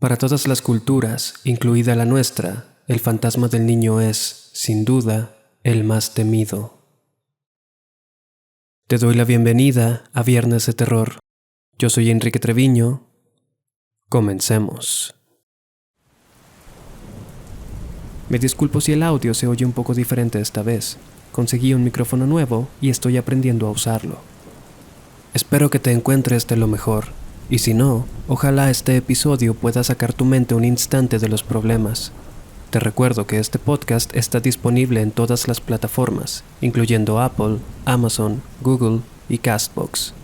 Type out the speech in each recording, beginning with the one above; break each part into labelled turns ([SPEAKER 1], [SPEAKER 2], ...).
[SPEAKER 1] Para todas las culturas, incluida la nuestra, el fantasma del niño es, sin duda, el más temido. Te doy la bienvenida a Viernes de Terror. Yo soy Enrique Treviño. Comencemos. Me disculpo si el audio se oye un poco diferente esta vez. Conseguí un micrófono nuevo y estoy aprendiendo a usarlo. Espero que te encuentres de lo mejor, y si no, ojalá este episodio pueda sacar tu mente un instante de los problemas. Te recuerdo que este podcast está disponible en todas las plataformas, incluyendo Apple, Amazon, Google y Castbox.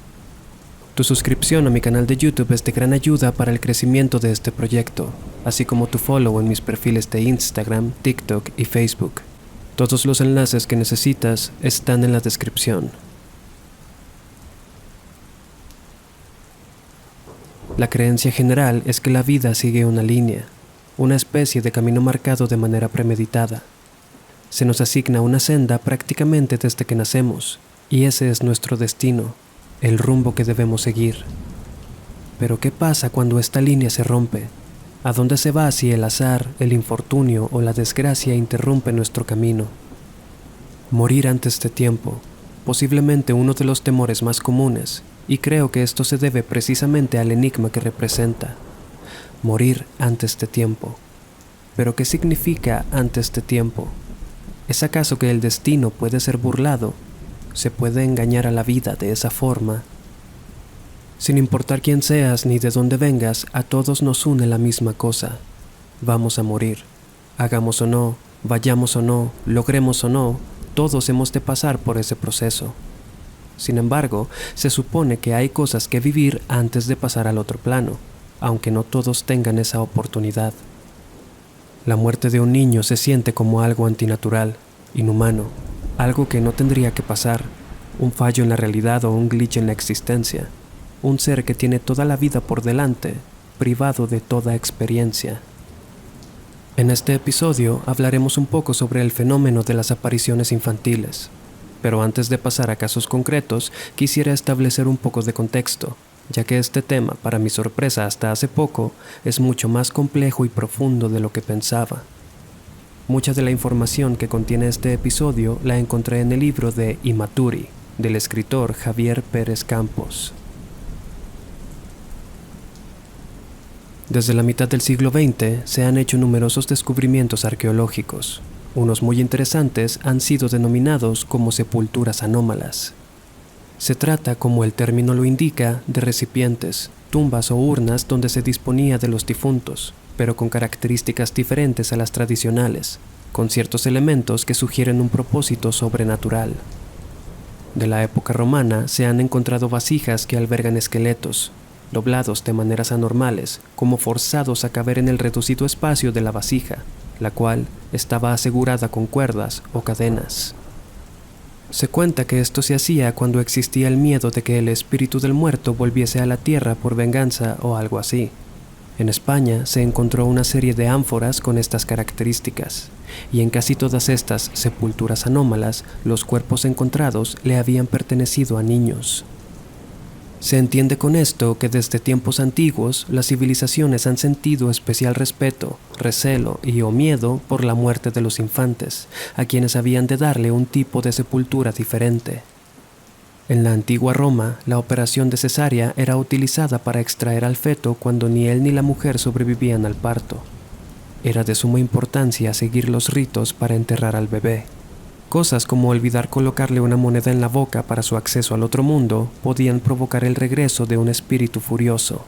[SPEAKER 1] Tu suscripción a mi canal de YouTube es de gran ayuda para el crecimiento de este proyecto, así como tu follow en mis perfiles de Instagram, TikTok y Facebook. Todos los enlaces que necesitas están en la descripción. La creencia general es que la vida sigue una línea, una especie de camino marcado de manera premeditada. Se nos asigna una senda prácticamente desde que nacemos, y ese es nuestro destino, el rumbo que debemos seguir. Pero ¿qué pasa cuando esta línea se rompe? ¿A dónde se va si el azar, el infortunio o la desgracia interrumpe nuestro camino? Morir antes de tiempo, posiblemente uno de los temores más comunes, y creo que esto se debe precisamente al enigma que representa. Morir antes de tiempo. ¿Pero qué significa antes de tiempo? ¿Es acaso que el destino puede ser burlado? ¿Se puede engañar a la vida de esa forma? Sin importar quién seas ni de dónde vengas, a todos nos une la misma cosa. Vamos a morir. Hagamos o no, vayamos o no, logremos o no, todos hemos de pasar por ese proceso. Sin embargo, se supone que hay cosas que vivir antes de pasar al otro plano, aunque no todos tengan esa oportunidad. La muerte de un niño se siente como algo antinatural, inhumano, algo que no tendría que pasar, un fallo en la realidad o un glitch en la existencia, un ser que tiene toda la vida por delante, privado de toda experiencia. En este episodio hablaremos un poco sobre el fenómeno de las apariciones infantiles, pero antes de pasar a casos concretos, quisiera establecer un poco de contexto, ya que este tema, para mi sorpresa hasta hace poco, es mucho más complejo y profundo de lo que pensaba. Mucha de la información que contiene este episodio la encontré en el libro de Imaturi, del escritor Javier Pérez Campos. Desde la mitad del siglo XX se han hecho numerosos descubrimientos arqueológicos. Unos muy interesantes han sido denominados como sepulturas anómalas. Se trata, como el término lo indica, de recipientes, tumbas o urnas donde se disponía de los difuntos, pero con características diferentes a las tradicionales, con ciertos elementos que sugieren un propósito sobrenatural. De la época romana se han encontrado vasijas que albergan esqueletos, doblados de maneras anormales, como forzados a caber en el reducido espacio de la vasija, la cual estaba asegurada con cuerdas o cadenas. Se cuenta que esto se hacía cuando existía el miedo de que el espíritu del muerto volviese a la tierra por venganza o algo así. En España se encontró una serie de ánforas con estas características, y en casi todas estas sepulturas anómalas, los cuerpos encontrados le habían pertenecido a niños. Se entiende con esto que desde tiempos antiguos las civilizaciones han sentido especial respeto, recelo y o miedo por la muerte de los infantes, a quienes habían de darle un tipo de sepultura diferente. En la antigua Roma, la operación de cesárea era utilizada para extraer al feto cuando ni él ni la mujer sobrevivían al parto. Era de suma importancia seguir los ritos para enterrar al bebé. Cosas como olvidar colocarle una moneda en la boca para su acceso al otro mundo podían provocar el regreso de un espíritu furioso.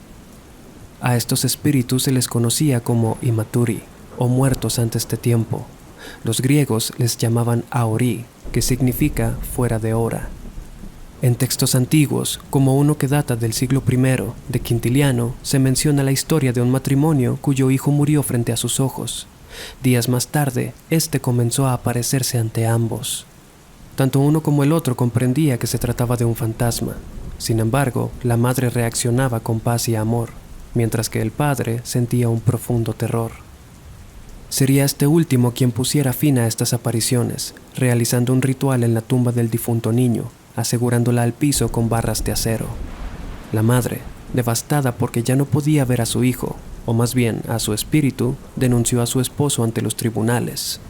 [SPEAKER 1] A estos espíritus se les conocía como Imaturi, o muertos antes de tiempo. Los griegos les llamaban Aori, que significa fuera de hora. En textos antiguos, como uno que data del siglo I, de Quintiliano, se menciona la historia de un matrimonio cuyo hijo murió frente a sus ojos. Días más tarde, este comenzó a aparecerse ante ambos. Tanto uno como el otro comprendía que se trataba de un fantasma. Sin embargo, la madre reaccionaba con paz y amor, mientras que el padre sentía un profundo terror. Sería este último quien pusiera fin a estas apariciones, realizando un ritual en la tumba del difunto niño, asegurándola al piso con barras de acero. La madre, devastada porque ya no podía ver a su hijo, o más bien a su espíritu, denunció a su esposo ante los tribunales.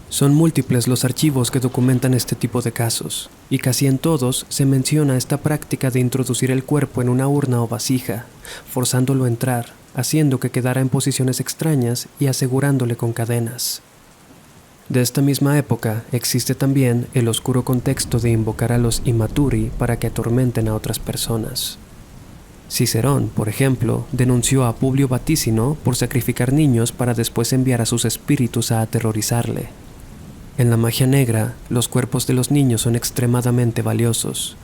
[SPEAKER 1] Son múltiples los archivos que documentan este tipo de casos, y casi en todos se menciona esta práctica de introducir el cuerpo en una urna o vasija, forzándolo a entrar, haciendo que quedara en posiciones extrañas y asegurándole con cadenas. De esta misma época existe también el oscuro contexto de invocar a los imaturi para que atormenten a otras personas. Cicerón, por ejemplo, denunció a Publio Vaticino por sacrificar niños para después enviar a sus espíritus a aterrorizarle. En la magia negra, los cuerpos de los niños son extremadamente valiosos.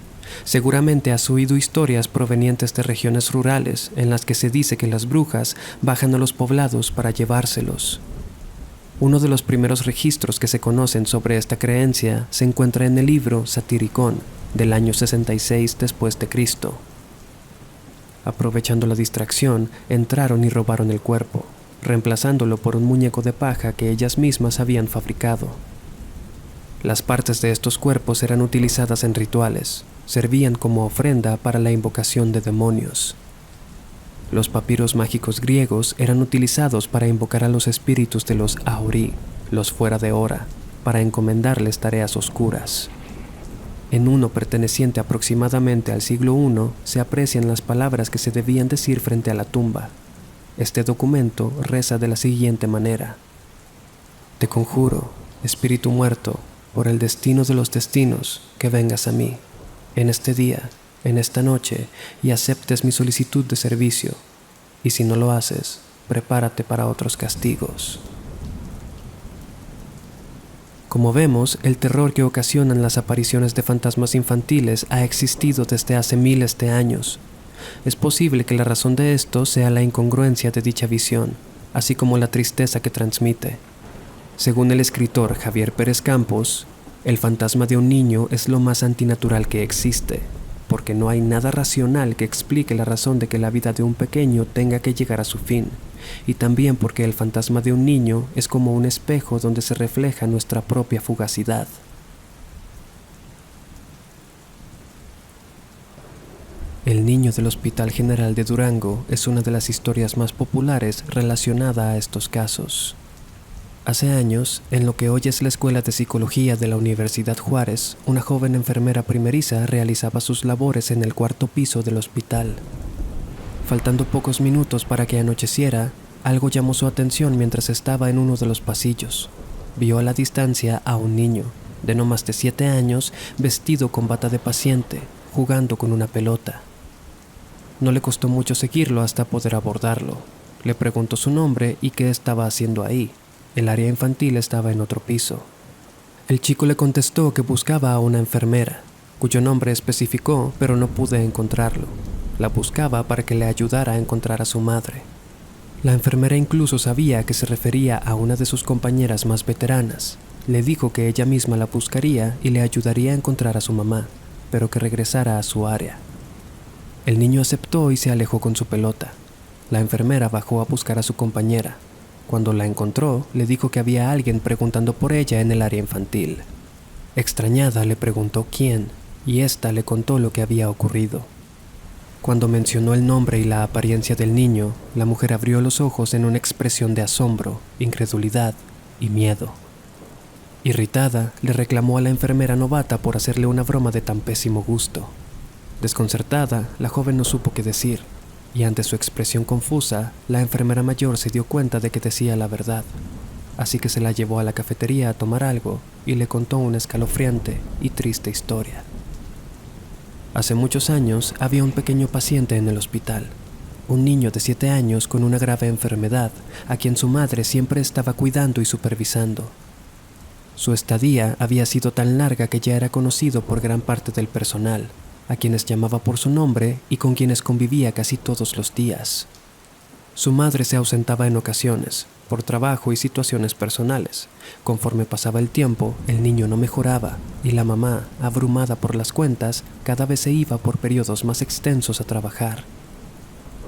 [SPEAKER 1] Seguramente has oído historias provenientes de regiones rurales en las que se dice que las brujas bajan a los poblados para llevárselos. Uno de los primeros registros que se conocen sobre esta creencia se encuentra en el libro Satiricón, del año 66 después de Cristo. Aprovechando la distracción, entraron y robaron el cuerpo, reemplazándolo por un muñeco de paja que ellas mismas habían fabricado. Las partes de estos cuerpos eran utilizadas en rituales, servían como ofrenda para la invocación de demonios. Los papiros mágicos griegos eran utilizados para invocar a los espíritus de los Aori, los fuera de hora, para encomendarles tareas oscuras. En uno perteneciente aproximadamente al siglo I se aprecian las palabras que se debían decir frente a la tumba. Este documento reza de la siguiente manera: Te conjuro, espíritu muerto, por el destino de los destinos, que vengas a mí, en este día, en esta noche, y aceptes mi solicitud de servicio, y si no lo haces, prepárate para otros castigos. Como vemos, el terror que ocasionan las apariciones de fantasmas infantiles ha existido desde hace miles de años. Es posible que la razón de esto sea la incongruencia de dicha visión, así como la tristeza que transmite. Según el escritor Javier Pérez Campos, el fantasma de un niño es lo más antinatural que existe, porque no hay nada racional que explique la razón de que la vida de un pequeño tenga que llegar a su fin, y también porque el fantasma de un niño es como un espejo donde se refleja nuestra propia fugacidad. El niño del Hospital General de Durango es una de las historias más populares relacionada a estos casos. Hace años, en lo que hoy es la Escuela de Psicología de la Universidad Juárez, una joven enfermera primeriza realizaba sus labores en el cuarto piso del hospital. Faltando pocos minutos para que anocheciera, algo llamó su atención mientras estaba en uno de los pasillos. Vio a la distancia a un niño, de no más de 7 años, vestido con bata de paciente, jugando con una pelota. No le costó mucho seguirlo hasta poder abordarlo. Le preguntó su nombre y qué estaba haciendo ahí. El área infantil estaba en otro piso. El chico le contestó que buscaba a una enfermera, cuyo nombre especificó, pero no pude encontrarlo. La buscaba para que le ayudara a encontrar a su madre. La enfermera incluso sabía que se refería a una de sus compañeras más veteranas. Le dijo que ella misma la buscaría y le ayudaría a encontrar a su mamá, pero que regresara a su área. El niño aceptó y se alejó con su pelota. La enfermera bajó a buscar a su compañera. Cuando la encontró, le dijo que había alguien preguntando por ella en el área infantil. Extrañada, le preguntó quién, y ésta le contó lo que había ocurrido. Cuando mencionó el nombre y la apariencia del niño, la mujer abrió los ojos en una expresión de asombro, incredulidad y miedo. Irritada, le reclamó a la enfermera novata por hacerle una broma de tan pésimo gusto. Desconcertada, la joven no supo qué decir, y ante su expresión confusa, la enfermera mayor se dio cuenta de que decía la verdad. Así que se la llevó a la cafetería a tomar algo y le contó una escalofriante y triste historia. Hace muchos años había un pequeño paciente en el hospital, un niño de 7 años con una grave enfermedad, a quien su madre siempre estaba cuidando y supervisando. Su estadía había sido tan larga que ya era conocido por gran parte del personal, a quienes llamaba por su nombre y con quienes convivía casi todos los días. Su madre se ausentaba en ocasiones, por trabajo y situaciones personales. Conforme pasaba el tiempo, el niño no mejoraba, y la mamá, abrumada por las cuentas, cada vez se iba por periodos más extensos a trabajar.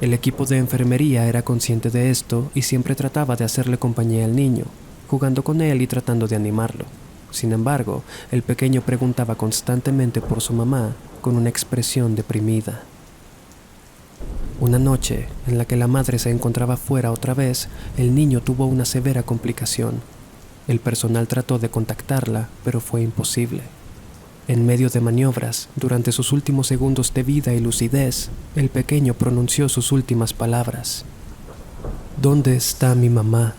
[SPEAKER 1] El equipo de enfermería era consciente de esto y siempre trataba de hacerle compañía al niño, jugando con él y tratando de animarlo. Sin embargo, el pequeño preguntaba constantemente por su mamá con una expresión deprimida. Una noche, en la que la madre se encontraba fuera otra vez, el niño tuvo una severa complicación. El personal trató de contactarla, pero fue imposible. En medio de maniobras, durante sus últimos segundos de vida y lucidez, el pequeño pronunció sus últimas palabras. ¿Dónde está mi mamá?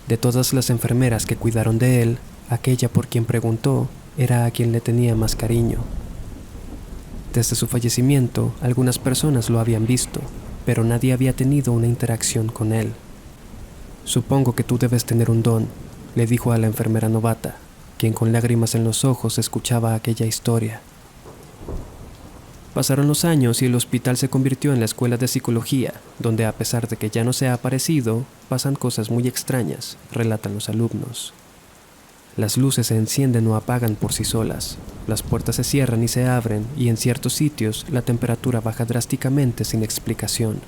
[SPEAKER 1] De todas las enfermeras que cuidaron de él, aquella por quien preguntó era a quien le tenía más cariño. Desde su fallecimiento, algunas personas lo habían visto, pero nadie había tenido una interacción con él. «Supongo que tú debes tener un don», le dijo a la enfermera novata, quien con lágrimas en los ojos escuchaba aquella historia. Pasaron los años y el hospital se convirtió en la escuela de psicología, donde a pesar de que ya no se ha aparecido, pasan cosas muy extrañas, relatan los alumnos. Las luces se encienden o apagan por sí solas, las puertas se cierran y se abren, y en ciertos sitios la temperatura baja drásticamente sin explicación.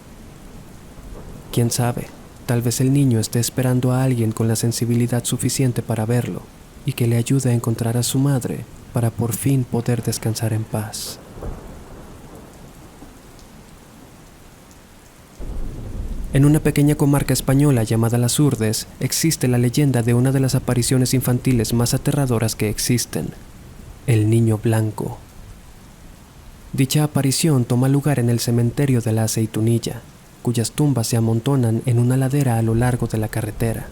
[SPEAKER 1] ¿Quién sabe? Tal vez el niño esté esperando a alguien con la sensibilidad suficiente para verlo, y que le ayude a encontrar a su madre para por fin poder descansar en paz. En una pequeña comarca española llamada Las Urdes, existe la leyenda de una de las apariciones infantiles más aterradoras que existen: el Niño Blanco. Dicha aparición toma lugar en el cementerio de la Aceitunilla, cuyas tumbas se amontonan en una ladera a lo largo de la carretera.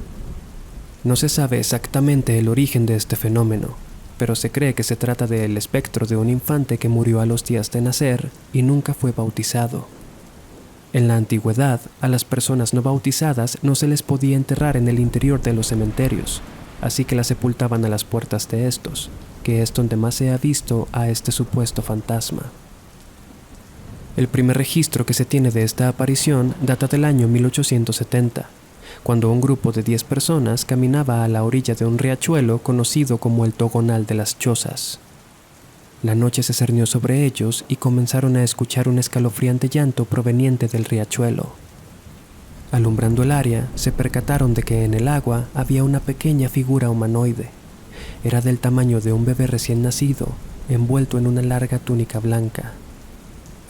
[SPEAKER 1] No se sabe exactamente el origen de este fenómeno, pero se cree que se trata del espectro de un infante que murió a los días de nacer y nunca fue bautizado. En la antigüedad, a las personas no bautizadas no se les podía enterrar en el interior de los cementerios, así que las sepultaban a las puertas de estos, que es donde más se ha visto a este supuesto fantasma. El primer registro que se tiene de esta aparición data del año 1870, cuando un grupo de 10 personas caminaba a la orilla de un riachuelo conocido como el Togonal de las Chozas. La noche se cernió sobre ellos y comenzaron a escuchar un escalofriante llanto proveniente del riachuelo. Alumbrando el área, se percataron de que en el agua había una pequeña figura humanoide. Era del tamaño de un bebé recién nacido, envuelto en una larga túnica blanca.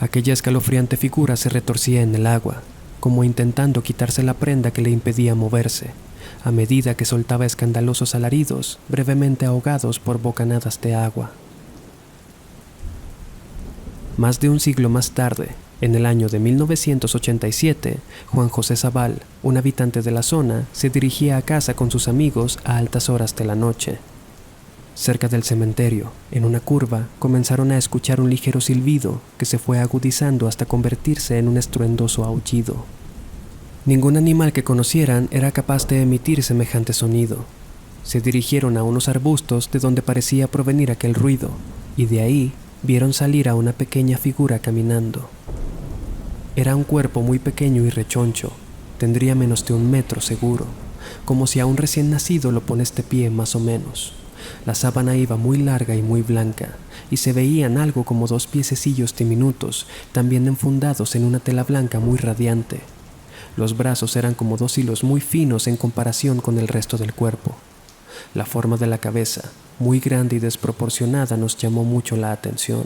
[SPEAKER 1] Aquella escalofriante figura se retorcía en el agua, como intentando quitarse la prenda que le impedía moverse, a medida que soltaba escandalosos alaridos, brevemente ahogados por bocanadas de agua. Más de un siglo más tarde, en el año de 1987, Juan José Zabal, un habitante de la zona, se dirigía a casa con sus amigos a altas horas de la noche. Cerca del cementerio, en una curva, comenzaron a escuchar un ligero silbido que se fue agudizando hasta convertirse en un estruendoso aullido. Ningún animal que conocieran era capaz de emitir semejante sonido. Se dirigieron a unos arbustos de donde parecía provenir aquel ruido, y de ahí vieron salir a una pequeña figura caminando. Era un cuerpo muy pequeño y rechoncho, tendría menos de 1 metro seguro, como si a un recién nacido lo pones de pie más o menos. La sábana iba muy larga y muy blanca, y se veían algo como 2 piececillos diminutos, también enfundados en una tela blanca muy radiante. Los brazos eran como 2 hilos muy finos en comparación con el resto del cuerpo. La forma de la cabeza, muy grande y desproporcionada, nos llamó mucho la atención.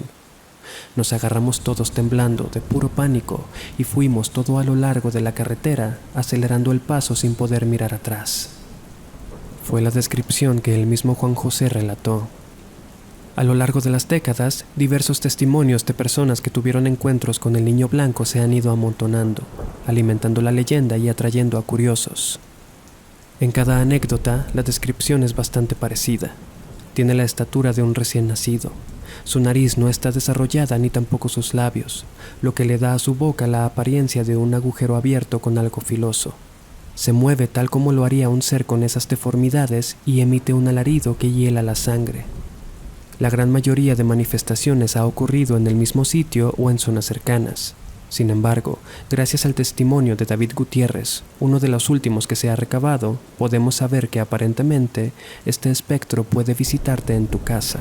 [SPEAKER 1] Nos agarramos todos temblando de puro pánico y fuimos todo a lo largo de la carretera, acelerando el paso sin poder mirar atrás. Fue la descripción que el mismo Juan José relató. A lo largo de las décadas, diversos testimonios de personas que tuvieron encuentros con el Niño Blanco se han ido amontonando, alimentando la leyenda y atrayendo a curiosos. En cada anécdota, la descripción es bastante parecida. Tiene la estatura de un recién nacido. Su nariz no está desarrollada ni tampoco sus labios, lo que le da a su boca la apariencia de un agujero abierto con algo filoso. Se mueve tal como lo haría un ser con esas deformidades y emite un alarido que hiela la sangre. La gran mayoría de manifestaciones ha ocurrido en el mismo sitio o en zonas cercanas. Sin embargo, gracias al testimonio de David Gutiérrez, uno de los últimos que se ha recabado, podemos saber que aparentemente este espectro puede visitarte en tu casa.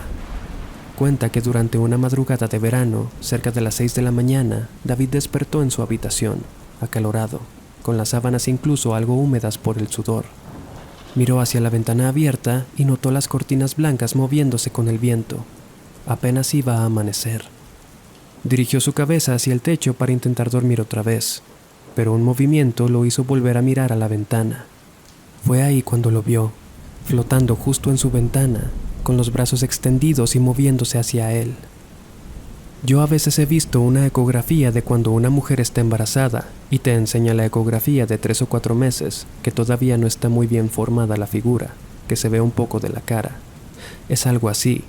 [SPEAKER 1] Cuenta que durante una madrugada de verano, cerca de las 6 de la mañana, David despertó en su habitación, acalorado, con las sábanas incluso algo húmedas por el sudor. Miró hacia la ventana abierta y notó las cortinas blancas moviéndose con el viento. Apenas iba a amanecer. Dirigió su cabeza hacia el techo para intentar dormir otra vez, pero un movimiento lo hizo volver a mirar a la ventana. Fue ahí cuando lo vio, flotando justo en su ventana, con los brazos extendidos y moviéndose hacia él. Yo a veces he visto una ecografía de cuando una mujer está embarazada y te enseña la ecografía de 3 o 4 meses, que todavía no está muy bien formada la figura, que se ve un poco de la cara. Es algo así,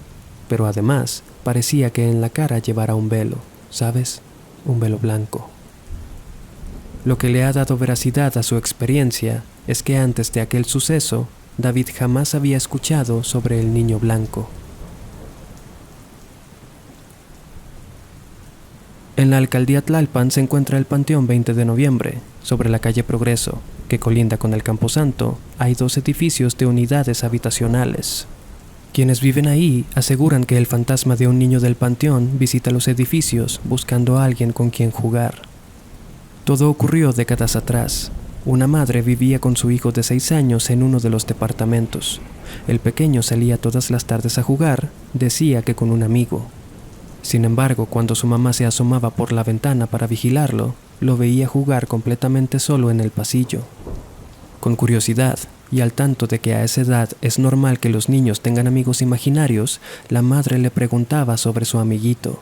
[SPEAKER 1] pero además parecía que en la cara llevara un velo, ¿sabes? Un velo blanco. Lo que le ha dado veracidad a su experiencia es que antes de aquel suceso, David jamás había escuchado sobre el niño blanco. En la alcaldía Tlalpan se encuentra el Panteón 20 de Noviembre. Sobre la calle Progreso, que colinda con el Camposanto, hay 2 edificios de unidades habitacionales. Quienes viven ahí aseguran que el fantasma de un niño del panteón visita los edificios buscando a alguien con quien jugar. Todo ocurrió décadas atrás. Una madre vivía con su hijo de 6 años en uno de los departamentos. El pequeño salía todas las tardes a jugar, decía que con un amigo. Sin embargo, cuando su mamá se asomaba por la ventana para vigilarlo, lo veía jugar completamente solo en el pasillo. Con curiosidad, y al tanto de que a esa edad es normal que los niños tengan amigos imaginarios, la madre le preguntaba sobre su amiguito,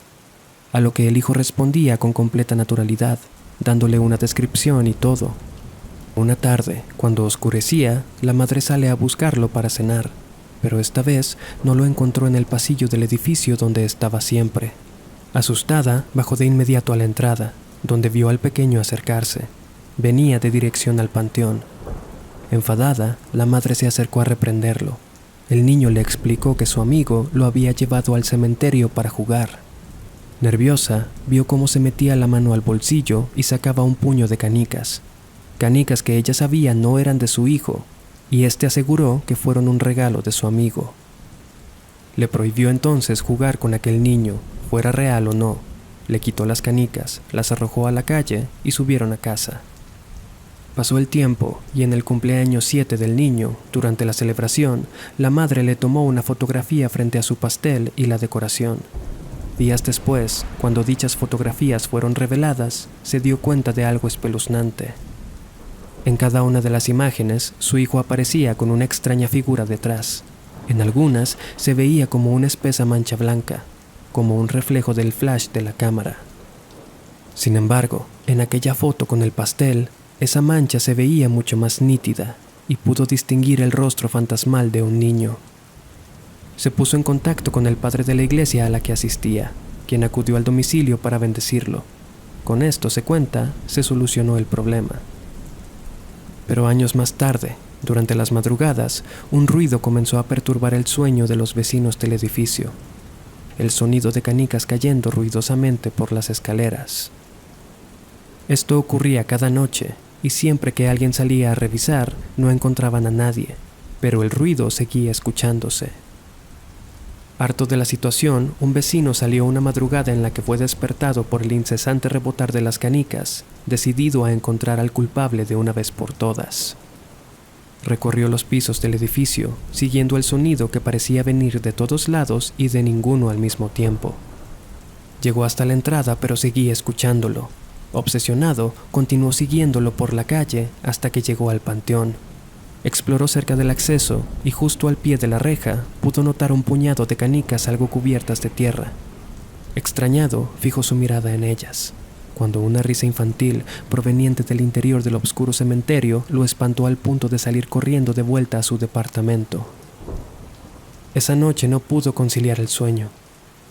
[SPEAKER 1] a lo que el hijo respondía con completa naturalidad, dándole una descripción y todo. Una tarde, cuando oscurecía, la madre sale a buscarlo para cenar, pero esta vez no lo encontró en el pasillo del edificio donde estaba siempre. Asustada, bajó de inmediato a la entrada, donde vio al pequeño acercarse. Venía de dirección al panteón. Enfadada, la madre se acercó a reprenderlo. El niño le explicó que su amigo lo había llevado al cementerio para jugar. Nerviosa, vio cómo se metía la mano al bolsillo y sacaba un puño de canicas. Canicas que ella sabía no eran de su hijo, y este aseguró que fueron un regalo de su amigo. Le prohibió entonces jugar con aquel niño, fuera real o no. Le quitó las canicas, las arrojó a la calle y subieron a casa. Pasó el tiempo y en el cumpleaños 7 del niño, durante la celebración, la madre le tomó una fotografía frente a su pastel y la decoración. Días después, cuando dichas fotografías fueron reveladas, se dio cuenta de algo espeluznante. En cada una de las imágenes, su hijo aparecía con una extraña figura detrás. En algunas se veía como una espesa mancha blanca, como un reflejo del flash de la cámara. Sin embargo, en aquella foto con el pastel, esa mancha se veía mucho más nítida y pudo distinguir el rostro fantasmal de un niño. Se puso en contacto con el padre de la iglesia a la que asistía, quien acudió al domicilio para bendecirlo. Con esto, se cuenta, se solucionó el problema. Pero años más tarde, durante las madrugadas, un ruido comenzó a perturbar el sueño de los vecinos del edificio. El sonido de canicas cayendo ruidosamente por las escaleras. Esto ocurría cada noche, y siempre que alguien salía a revisar, no encontraban a nadie, pero el ruido seguía escuchándose. Harto de la situación, un vecino salió una madrugada en la que fue despertado por el incesante rebotar de las canicas, decidido a encontrar al culpable de una vez por todas. Recorrió los pisos del edificio, siguiendo el sonido que parecía venir de todos lados y de ninguno al mismo tiempo. Llegó hasta la entrada, pero seguía escuchándolo. Obsesionado, continuó siguiéndolo por la calle hasta que llegó al panteón. Exploró cerca del acceso y justo al pie de la reja pudo notar un puñado de canicas algo cubiertas de tierra. Extrañado, fijó su mirada en ellas, cuando una risa infantil proveniente del interior del oscuro cementerio lo espantó al punto de salir corriendo de vuelta a su departamento. Esa noche no pudo conciliar el sueño.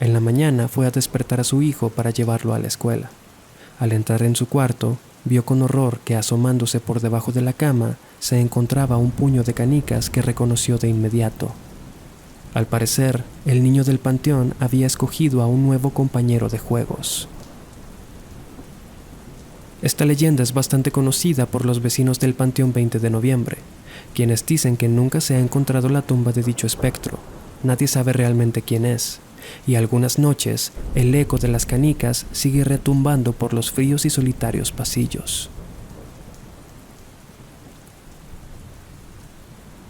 [SPEAKER 1] En la mañana fue a despertar a su hijo para llevarlo a la escuela. Al entrar en su cuarto, vio con horror que asomándose por debajo de la cama se encontraba un puño de canicas que reconoció de inmediato. Al parecer, el niño del panteón había escogido a un nuevo compañero de juegos. Esta leyenda es bastante conocida por los vecinos del Panteón 20 de Noviembre, quienes dicen que nunca se ha encontrado la tumba de dicho espectro. Nadie sabe realmente quién es, y algunas noches el eco de las canicas sigue retumbando por los fríos y solitarios pasillos.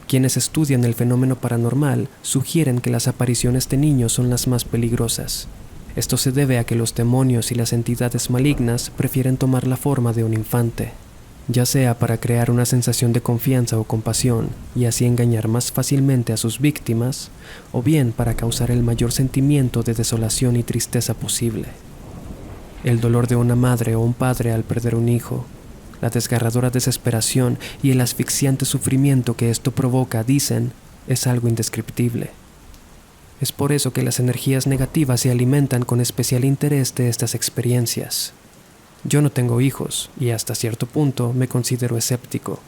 [SPEAKER 1] Quienes estudian el fenómeno paranormal sugieren que las apariciones de niños son las más peligrosas. Esto se debe a que los demonios y las entidades malignas prefieren tomar la forma de un infante, ya sea para crear una sensación de confianza o compasión y así engañar más fácilmente a sus víctimas, o bien para causar el mayor sentimiento de desolación y tristeza posible. El dolor de una madre o un padre al perder un hijo, la desgarradora desesperación y el asfixiante sufrimiento que esto provoca, dicen, es algo indescriptible. Es por eso que las energías negativas se alimentan con especial interés de estas experiencias. Yo no tengo hijos y hasta cierto punto me considero escéptico.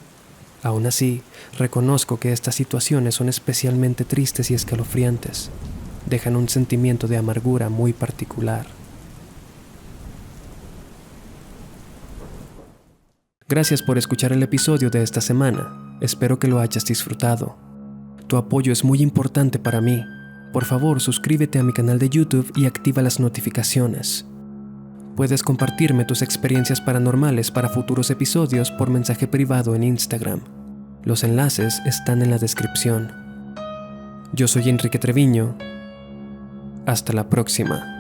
[SPEAKER 1] Aún así, reconozco que estas situaciones son especialmente tristes y escalofriantes. Dejan un sentimiento de amargura muy particular. Gracias por escuchar el episodio de esta semana. Espero que lo hayas disfrutado. Tu apoyo es muy importante para mí. Por favor, suscríbete a mi canal de YouTube y activa las notificaciones. Puedes compartirme tus experiencias paranormales para futuros episodios por mensaje privado en Instagram. Los enlaces están en la descripción. Yo soy Enrique Treviño. Hasta la próxima.